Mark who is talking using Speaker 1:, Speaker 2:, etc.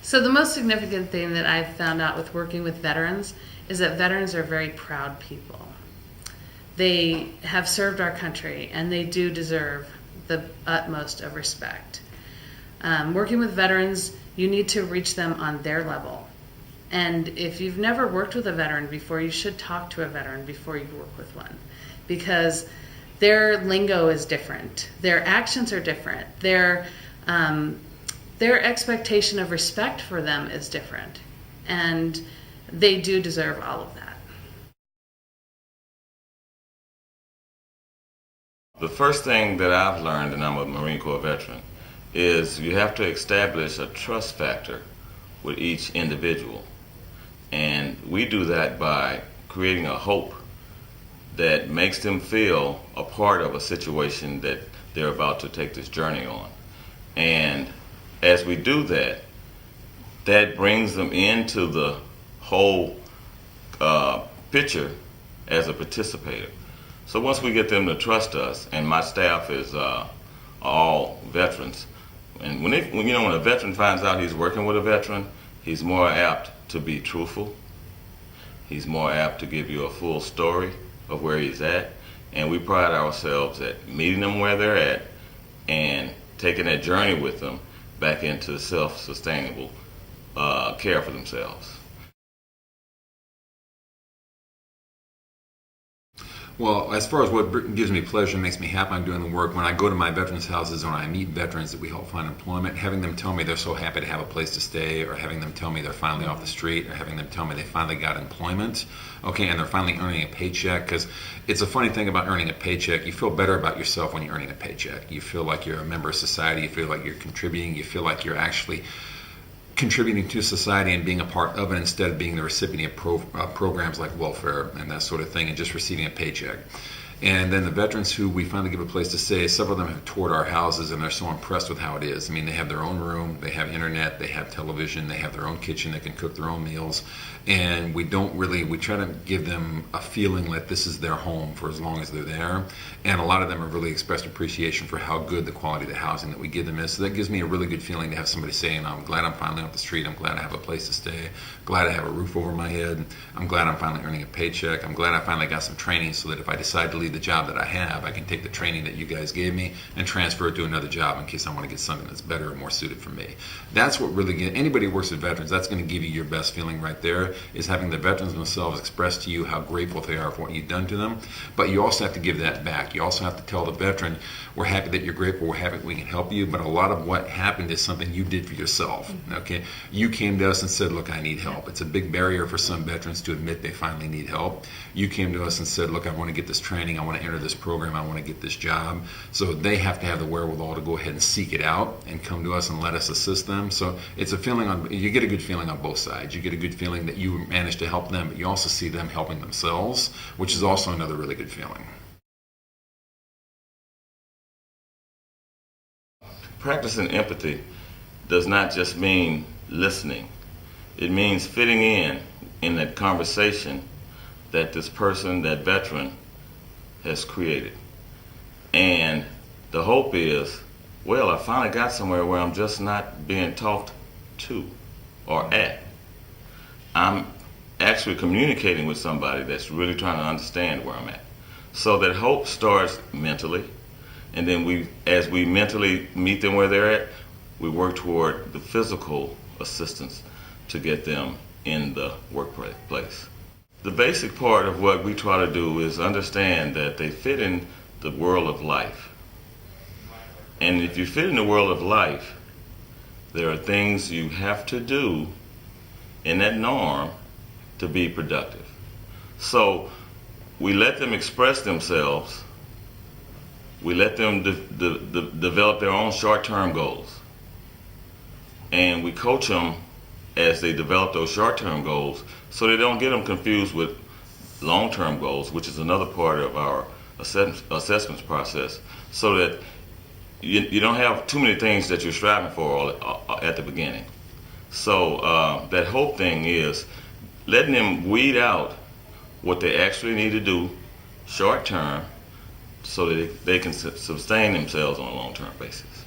Speaker 1: So the most significant thing that I've found out with working with veterans is that veterans are very proud people. They have served our country and they do deserve the utmost of respect. Working with veterans, you need to reach them on their level. And if you've never worked with a veteran before, you should talk to a veteran before you work with one, because their lingo is different. Their actions are different. Their expectation of respect for them is different. And they do deserve all of that.
Speaker 2: The first thing that I've learned, and I'm a Marine Corps veteran, is you have to establish a trust factor with each individual. And we do that by creating a hope that makes them feel a part of a situation that they're about to take this journey on. And as we do that, that brings them into the whole picture as a participator. So once we get them to trust us, and my staff is all veterans, and when a veteran finds out he's working with a veteran, he's more apt to be truthful. He's more apt to give you a full story of where he's at, and we pride ourselves at meeting them where they're at and taking that journey with them back into self-sustainable care for themselves.
Speaker 3: Well, as far as what gives me pleasure and makes me happy I'm doing the work, when I go to my veterans' houses and when I meet veterans that we help find employment, having them tell me they're so happy to have a place to stay, or having them tell me they're finally off the street, or having them tell me they finally got employment, okay, and they're finally earning a paycheck, because it's a funny thing about earning a paycheck. You feel better about yourself when you're earning a paycheck. You feel like you're a member of society. You feel like you're contributing. You feel like you're actually contributing to society and being a part of it, instead of being the recipient of programs like welfare and that sort of thing and just receiving a paycheck. And then the veterans who we finally give a place to stay, several of them have toured our houses and they're so impressed with how it is. I mean, they have their own room, they have internet, they have television, they have their own kitchen, they can cook their own meals. And we try to give them a feeling that this is their home for as long as they're there. And a lot of them have really expressed appreciation for how good the quality of the housing that we give them is. So that gives me a really good feeling to have somebody saying, I'm glad I'm finally off the street, I'm glad I have a place to stay, glad I have a roof over my head, I'm glad I'm finally earning a paycheck, I'm glad I finally got some training so that if I decide to leave the job that I have, I can take the training that you guys gave me and transfer it to another job in case I want to get something that's better or more suited for me. That's what really anybody who works with veterans, that's going to give you your best feeling right there, is having the veterans themselves express to you how grateful they are for what you've done to them. But you also have to give that back. You also have to tell the veteran, we're happy that you're grateful, we're happy we can help you, but a lot of what happened is something you did for yourself. Okay, you came to us and said, look, I need help. It's a big barrier for some veterans to admit they finally need help. You came to us and said, look, I want to get this training, I want to enter this program, I want to get this job. So they have to have the wherewithal to go ahead and seek it out and come to us and let us assist them. So it's a feeling you get a good feeling on both sides. You get a good feeling that you managed to help them, but you also see them helping themselves, which is also another really good feeling.
Speaker 2: Practicing empathy does not just mean listening. It means fitting in that conversation that this person, that veteran, has created. And the hope is, well, I finally got somewhere where I'm just not being talked to or at. I'm actually communicating with somebody that's really trying to understand where I'm at. So that hope starts mentally, and then as we mentally meet them where they're at, we work toward the physical assistance to get them in the workplace. The basic part of what we try to do is understand that they fit in the world of life. And if you fit in the world of life, there are things you have to do in that norm to be productive. So we let them express themselves. We let them develop their own short-term goals. And we coach them as they develop those short-term goals so they don't get them confused with long-term goals, which is another part of our assessments process, so that you don't have too many things that you're striving for at the beginning. So that hope thing is letting them weed out what they actually need to do short-term so that they can sustain themselves on a long-term basis.